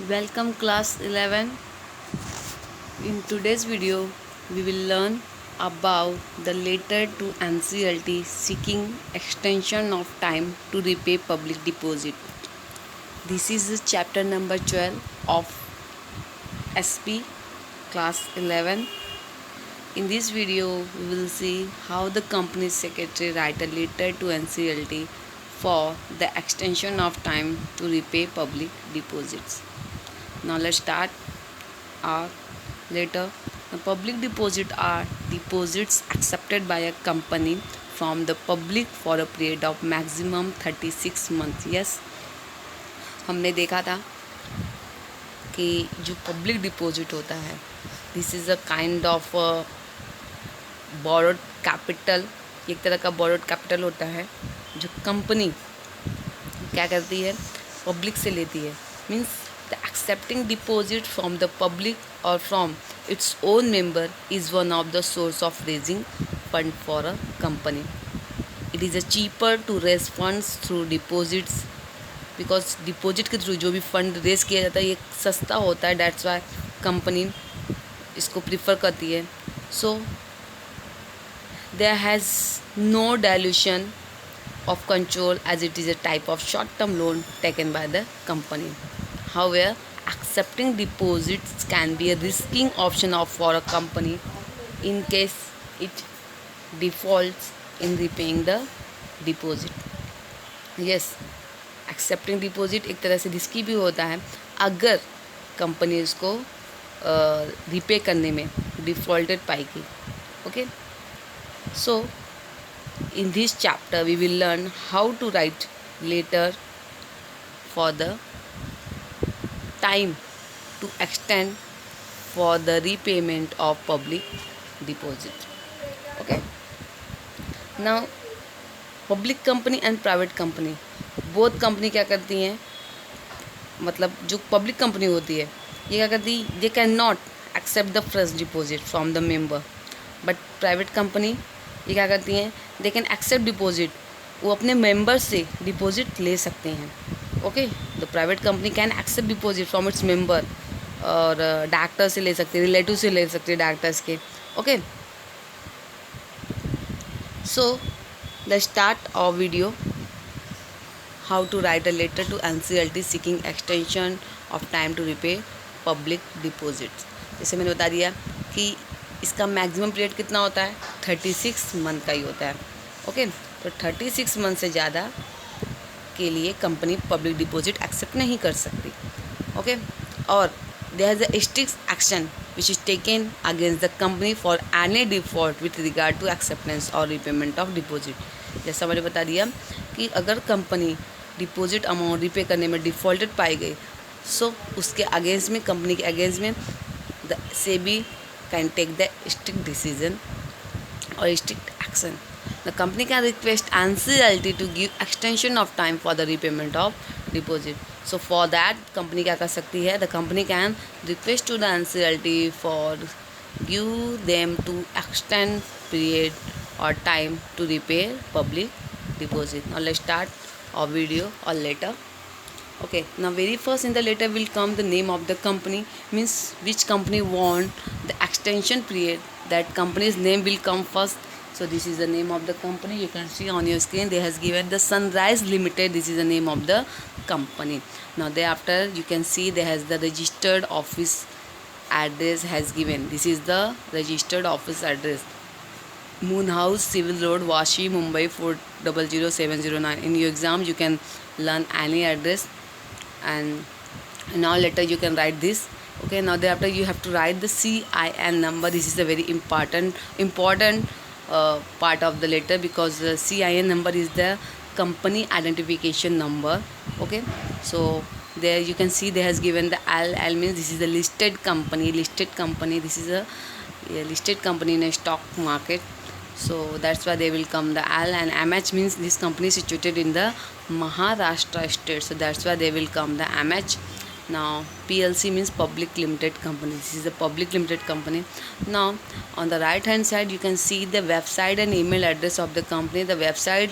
Welcome class 11. In today's video, we will learn about the letter to NCLT seeking extension of time to repay public deposit. This is the chapter number 12 of SP class 11. In this video, we will see how the company secretary write a letter to NCLT for the extension of time to repay public deposits. Now let's start our letter. The public deposit are deposits accepted by a company from the public for a period of maximum 36 months. Yes, हमने देखा था कि जो public deposit होता है this is a kind of borrowed capital. एक तरह का बोरोड कैपिटल होता है जो कंपनी क्या करती है, पब्लिक से लेती है. Means the accepting deposit from the public और from its own member is one of the source of raising fund for a company. It is a cheaper to raise funds through deposits because deposit के through जो भी fund raise किया जाता है ये सस्ता होता है. डैट्स वाई कंपनी इसको प्रीफर करती है. So there has no dilution of control as it is a type of short-term loan taken by the company. However, accepting deposits can be a risky option for a company in case it defaults in repaying the deposit. Yes, accepting deposit एक तरह से risky भी होता है अगर company इसको repay करने में डिफ़ॉल्टेड पाएगी. Okay, so in this chapter we will learn how to write letter for the time to extend for the repayment of public deposit. Okay, now public company and private company both company क्या करती हैं, मतलब जो public company होती है ये क्या करती है, they can not accept the fresh deposit from the member. But private company ये क्या करती हैं, दे कैन एक्सेप्ट डिपॉजिट, वो अपने मेंबर से डिपॉजिट ले सकते हैं. Okay, the private company can accept deposit from its member और डायरेक्टर से ले सकते हैं, रिलेटिव से ले सकते हैं डायरेक्टर्स के. Okay, so let's start our video. How to write a letter to NCLT seeking extension of time to repay public deposits. जैसे मैंने बता दिया कि इसका मैक्सिमम पीरियड कितना होता है, 36 मंथ का ही होता है. ओके, तो 36 मंथ से ज़्यादा के लिए कंपनी पब्लिक डिपॉजिट एक्सेप्ट नहीं कर सकती. ओके, और there is a strict action which is taken against the company for any default with regard to acceptance और रिपेमेंट ऑफ डिपॉजिट. जैसा मैंने बता दिया कि अगर कंपनी डिपॉजिट अमाउंट रिपे करने में डिफ़ॉल्टेड पाई गई सो उसके अगेंस्ट में, कंपनी के अगेंस्ट में the SEBI can take the strict decision or strict action. The company can request NCLT to give extension of time for the repayment of deposit. So for that company क्या कर सकती है, the company can request to the NCLT for give them to extend period or time to repay public deposit. Now let's start our video or letter. Okay, now very first in the letter will come the name of the company, means which company want the extension period, that company's name will come first. So this is the name of the company, you can see on your screen they has given the Sunrise Limited. This is the name of the company. Now thereafter you can see there has the registered office address has given. This is the registered office address, Moon House, Civil Road, Vashi, Mumbai 400709. In your exam you can learn any address, and now later you can write this. Okay, now thereafter you have to write the CIN number. This is a very important part of the letter because the CIN number is the company identification number. Okay, so there you can see they has given the L means this is the listed company. This is a listed company in a stock market. So that's why they will come the L, and MH means this company is situated in the Maharashtra state. So that's why they will come the MH. Now PLC means public limited company. This is a public limited company. Now on the right hand side you can see the website and email address of the company. The website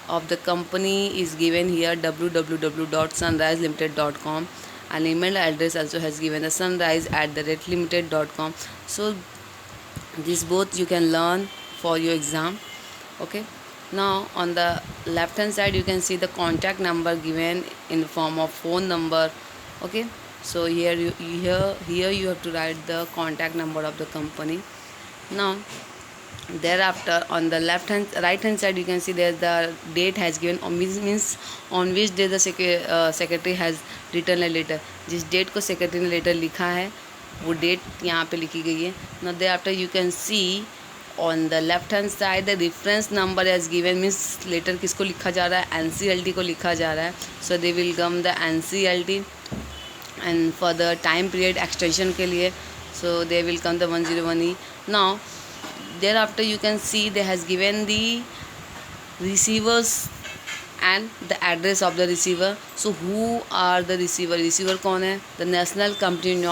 of the company is given here, www.sunriselimited.com, An email address also has given, the sunrise@limited.com. So these both you can learn for your exam. Okay, now on the left hand side you can see the contact number given in the form of phone number. Okay, so here you have to write the contact number of the company. Now thereafter on the right hand side you can see there the date has given, means on which day the secretary has written a letter. जिस date को secretary ने letter लिखा है वो date यहाँ पे लिखी गई है. Now thereafter you can see on the left hand side the reference number has given, means letter किसको लिखा जा रहा है, NCLT को लिखा जा रहा है. So they will come the NCLT and for the time period extension के लिए so they will come the 101E. Now thereafter you can see they has given the receivers and the address of the receiver. So who are the receiver? Receiver कौन है? The National Company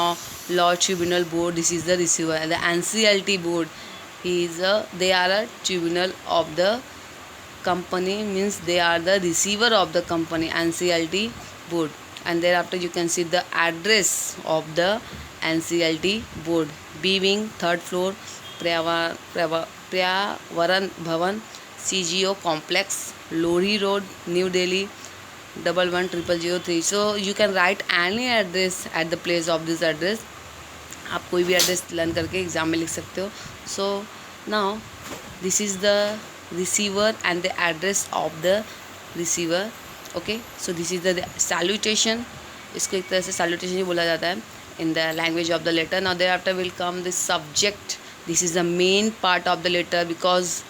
Law Tribunal Board. This is the receiver. And the NCLT board, they are a tribunal of the company, means they are the receiver of the company, NCLT board. And thereafter you can see the address of the NCLT board. B wing, 3rd floor, Priyavaran Bhavan, CGO complex, Lori Road, New Delhi, 110003. So you can write any address at the place of this address. आप कोई भी address learn करके exam में लिख सकते हो. So now this is the receiver and the address of the receiver. Okay, so this is the salutation. इसको एक तरह से सैल्यूटेशन ही बोला जाता है in the language of the letter. Now thereafter will come the subject. This is the main part of the letter because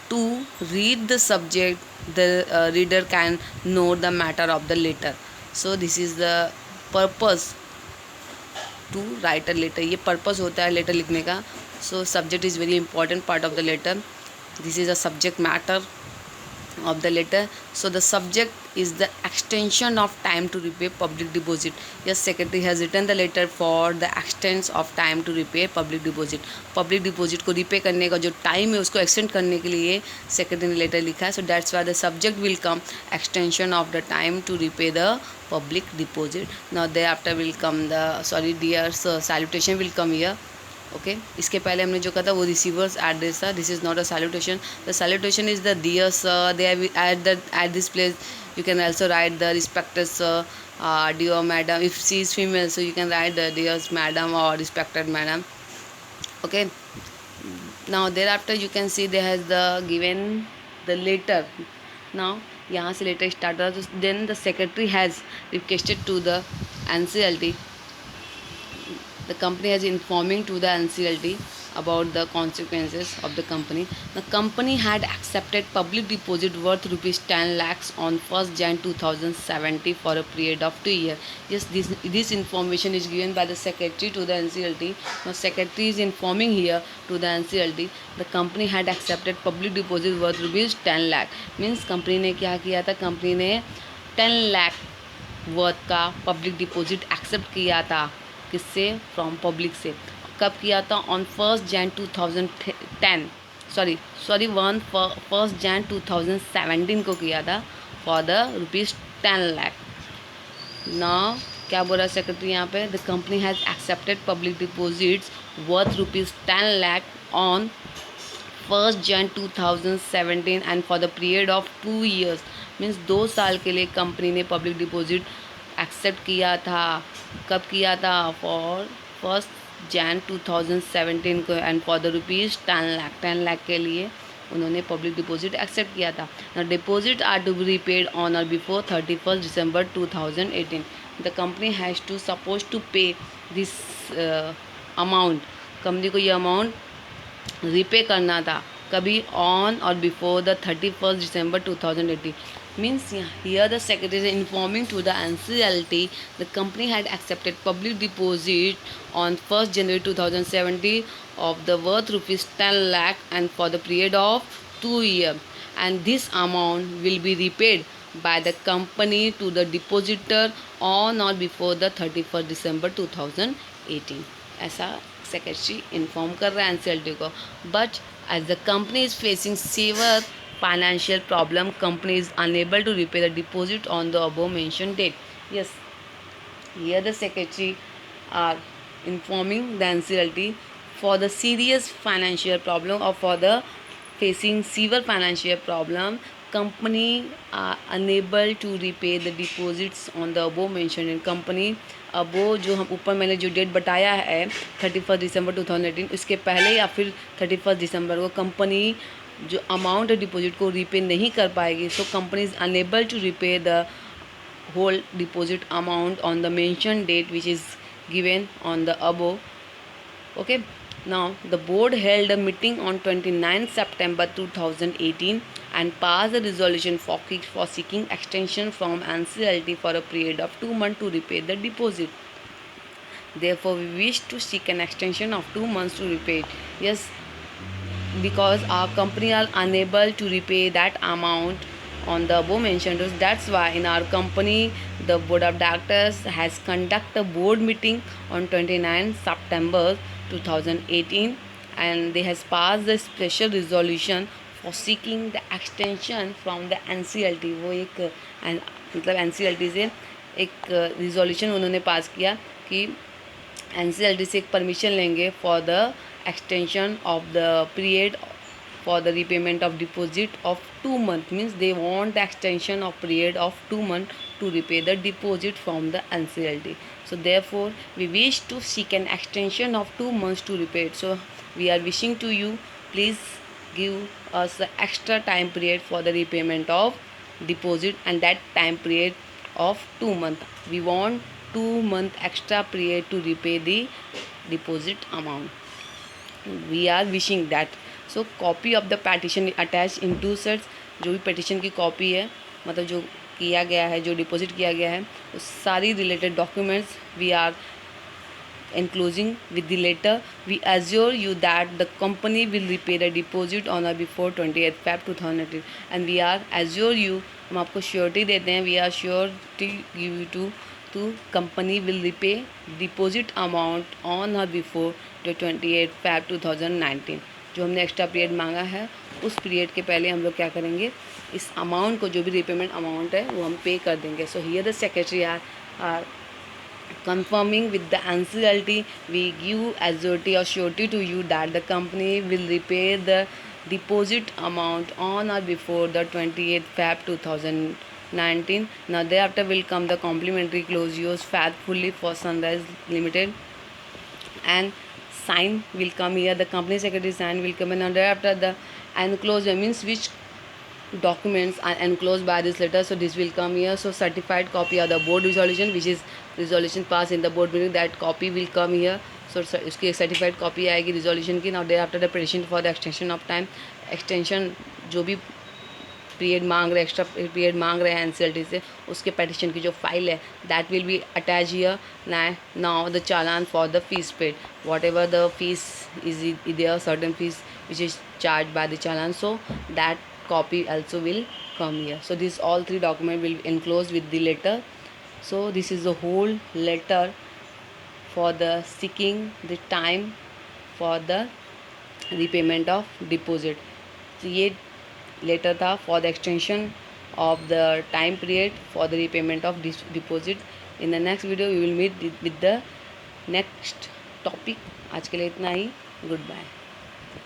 to read the subject the reader can know the matter of the letter. So this is the purpose to write a letter. ये purpose होता है letter लिखने का. So subject is very important part of the letter. This is a subject matter of the letter. So the subject is the extension of time to repay public deposit. Yes, secretary has written the letter for the extension of time to repay public deposit. Public deposit को repay करने का जो time है उसको extend करने के लिए secretary ने letter लिखा है. So that's why the subject will come extension of the time to repay the public deposit. Now thereafter will come the dear sir salutation will come here. Okay, इसके पहले हमने जो कहा था वो रिसीवर्स एड्रेस था. This is not a salutation. The salutation is the dear sir. They at this place you can also write the respected sir, dear madam. If she is female, so you can write the dear madam or respected madam. Okay, now thereafter you can see they has the given the letter. Now यहाँ से letter start होता है. Then the secretary has requested to the NCLT. The company has informing to the NCLT about the consequences of the company. The company had accepted public deposit worth rupees 10 lakhs on 1st Jan 2070 for a period of 2 years. Yes, this information is given by the secretary to the NCLT. Now secretary is informing here to the NCLT. The company had accepted public deposit worth rupees 10 lakh. Means company ने क्या किया था? company ने 10 lakh worth का public deposit accept किया था. किससे? From public से. कब किया था? On 1st Jan 2010 1st Jan 2017 को किया था for the rupees 10 lakh. Now क्या बोल रहा है सेक्रेटरी यहाँ पे? The company has accepted public deposits worth rupees 10 lakh on 1st Jan 2017 and for the period of 2 years. Means 2 साल के लिए कंपनी ने पब्लिक डिपॉजिट एक्सेप्ट किया था. कब किया था? फॉर 1st Jan 2017 को and for the rupees 10 lakh के लिए उन्होंने पब्लिक डिपॉजिट एक्सेप्ट किया था. ना deposit are to be repaid on or before 31st December 2018. The company has to suppose to pay this amount. Company को ये अमाउंट रिपे करना था. कभी? On or before the 31st December 2018. Means here the secretary is informing to the NCLT the company had accepted public deposit on 1st January 2017 of the worth rupees 10 lakh and for the period of 2 years, and this amount will be repaid by the company to the depositor on or before the 31st December 2018. ऐसा secretary inform कर रहा है NCLT को. But as the company is facing severe financial problem, company is unable to repay the deposit on the above mentioned date. Yes, Here the secretary are informing the NCLT for the serious financial problem or for the facing severe financial problem, company are unable to repay the deposits on the above mentioned in company. अबो जो हम ऊपर मैंने जो date बताया है 31 दिसंबर 2018, उसके पहले या फिर 31 दिसंबर को कंपनी जो अमाउंट डिपॉजिट को रीपे नहीं कर पाएगी. So company is unable to repay the whole deposit amount on the mentioned date which is given on the above. Okay, now the board held a meeting on 29 September 2018 and passed a resolution for seeking extension from NCLT for a period of 2 months to repay the deposit. Therefore, we wish to seek an extension of 2 months to repay it. Yes, because our company are unable to repay that amount on the above mentioned rules. That's why in our company the board of directors has conducted a board meeting on 29 September 2018 and they has passed the special resolution for seeking the extension from the NCLT. वो एक मतलब NCLT से एक resolution उन्होंने पास किया कि NCLT से एक परमिशन लेंगे for the extension of the period for the repayment of deposit of 2 months. Means they want the extension of period of 2 months to repay the deposit from the NCLT. So therefore we wish to seek an extension of 2 months to repay it. So we are wishing to you, please give us the extra time period for the repayment of deposit, and that time period of 2 months. We want 2 month extra period to repay the deposit amount. We are wishing that. So copy of the petition attached in 2 sets. जो भी petition की copy है, मतलब जो किया गया है, जो deposit किया गया है, उस सारी related documents we are enclosing with the letter. We assure you that the company will repay the deposit on or before 28th Feb 2018 and we are assure you, हम आपको श्योरिटी देते हैं, we are sure to give you to company will repay deposit amount on or before the 28th Feb 2019. जो हमने extra period मांगा है उस period के पहले हम लोग क्या करेंगे, इस अमाउंट को जो भी रिपेमेंट अमाउंट है वो हम पे कर देंगे. So here the secretary are confirming with the NCLT. We give authority or surety to you that the company will repay the deposit amount on or before the 28th Feb 2019. Now thereafter will come the complimentary clause used faithfully for Sunrise Limited and sign will come here. The company secretary sign will come in, and thereafter the enclosure means which documents are enclosed by this letter. So this will come here. So certified copy of the board resolution which is resolution passed in the board meeting, that copy will come here. So इसकी एक certified copy आएगी resolution की. Now day after the petition for the extension of time, extension जो भी period मांग रहे, extra period मांग रहे हैं एनसीएलटी से, उसके पिटिशन की जो फाइल है that will be attach here. Now the challan for the fees paid, whatever the fees is there, certain fees which is charge by the challan, so that copy also will come here. So these all 3 documents will be enclosed with the letter. So this is the whole letter for the seeking the time for the repayment of deposit. So ये letter था for the extension of the time period for the repayment of this deposit. In the next video we will meet with the next topic. आज के लिए इतना ही. Goodbye.